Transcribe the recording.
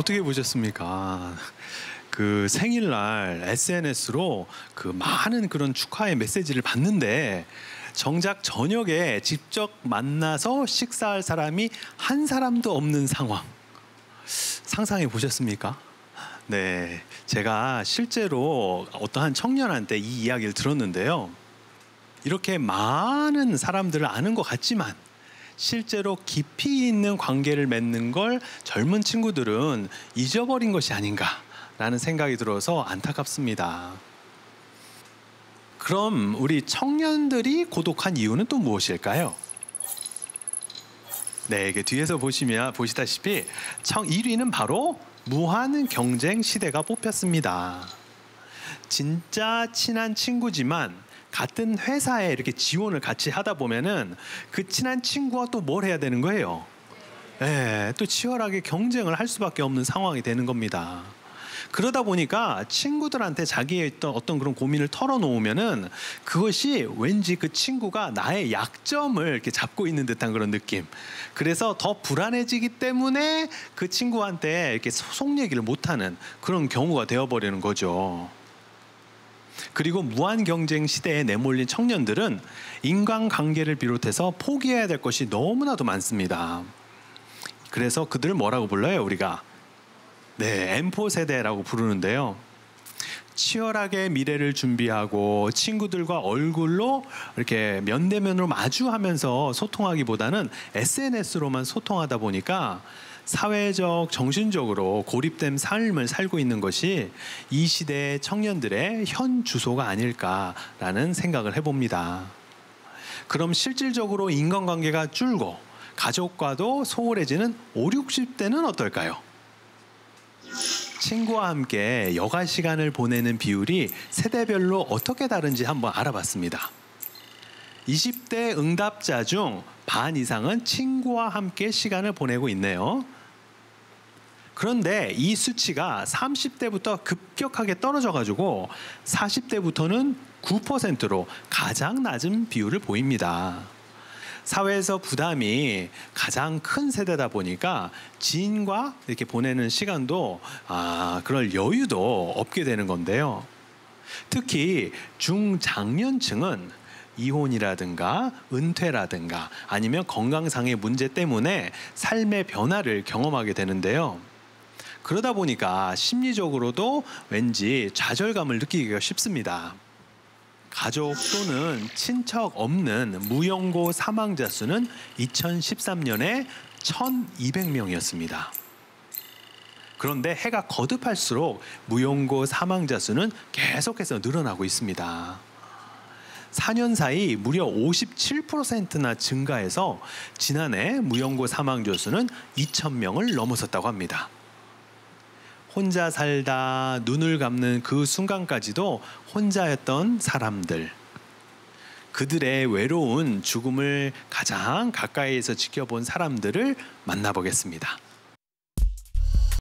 어떻게 보셨습니까? 그 생일날 SNS로 그 많은 그런 축하의 메시지를 받는데 정작 저녁에 직접 만나서 식사할 사람이 한 사람도 없는 상황. 상상해 보셨습니까? 네, 제가 실제로 어떠한 청년한테 이 이야기를 들었는데요. 이렇게 많은 사람들을 아는 것 같지만 실제로 깊이 있는 관계를 맺는 걸 젊은 친구들은 잊어버린 것이 아닌가라는 생각이 들어서 안타깝습니다. 그럼 우리 청년들이 고독한 이유는 또 무엇일까요? 네, 이게 뒤에서 보시다시피 1위는 바로 무한 경쟁 시대가 뽑혔습니다. 진짜 친한 친구지만 같은 회사에 이렇게 지원을 같이 하다 보면은 그 친한 친구와 또 뭘 해야 되는 거예요? 네, 또 치열하게 경쟁을 할 수밖에 없는 상황이 되는 겁니다. 그러다 보니까 친구들한테 자기의 어떤 그런 고민을 털어놓으면은 그것이 왠지 그 친구가 나의 약점을 이렇게 잡고 있는 듯한 그런 느낌. 그래서 더 불안해지기 때문에 그 친구한테 이렇게 속 얘기를 못하는 그런 경우가 되어버리는 거죠. 그리고 무한 경쟁 시대에 내몰린 청년들은 인간관계를 비롯해서 포기해야 될 것이 너무나도 많습니다. 그래서 그들을 뭐라고 불러요, 우리가? 네, M4 세대라고 부르는데요. 치열하게 미래를 준비하고 친구들과 얼굴로 이렇게 면대면으로 마주하면서 소통하기보다는 SNS로만 소통하다 보니까 사회적, 정신적으로 고립된 삶을 살고 있는 것이 이 시대의 청년들의 현 주소가 아닐까라는 생각을 해봅니다. 그럼 실질적으로 인간관계가 줄고 가족과도 소홀해지는 5, 60대는 어떨까요? 친구와 함께 여가 시간을 보내는 비율이 세대별로 어떻게 다른지 한번 알아봤습니다. 20대 응답자 중 반 이상은 친구와 함께 시간을 보내고 있네요. 그런데 이 수치가 30대부터 급격하게 떨어져가지고 40대부터는 9%로 가장 낮은 비율을 보입니다. 사회에서 부담이 가장 큰 세대다 보니까 지인과 이렇게 보내는 시간도 그럴 여유도 없게 되는 건데요. 특히 중장년층은 이혼이라든가 은퇴라든가 아니면 건강상의 문제 때문에 삶의 변화를 경험하게 되는데요. 그러다 보니까 심리적으로도 왠지 좌절감을 느끼기가 쉽습니다. 가족 또는 친척 없는 무연고 사망자 수는 2013년에 1,200명이었습니다. 그런데 해가 거듭할수록 무연고 사망자 수는 계속해서 늘어나고 있습니다. 4년 사이 무려 57%나 증가해서 지난해 무연고 사망자 수는 2,000명을 넘어섰다고 합니다. 혼자 살다 눈을 감는 그 순간까지도 혼자였던 사람들, 그들의 외로운 죽음을 가장 가까이에서 지켜본 사람들을 만나보겠습니다.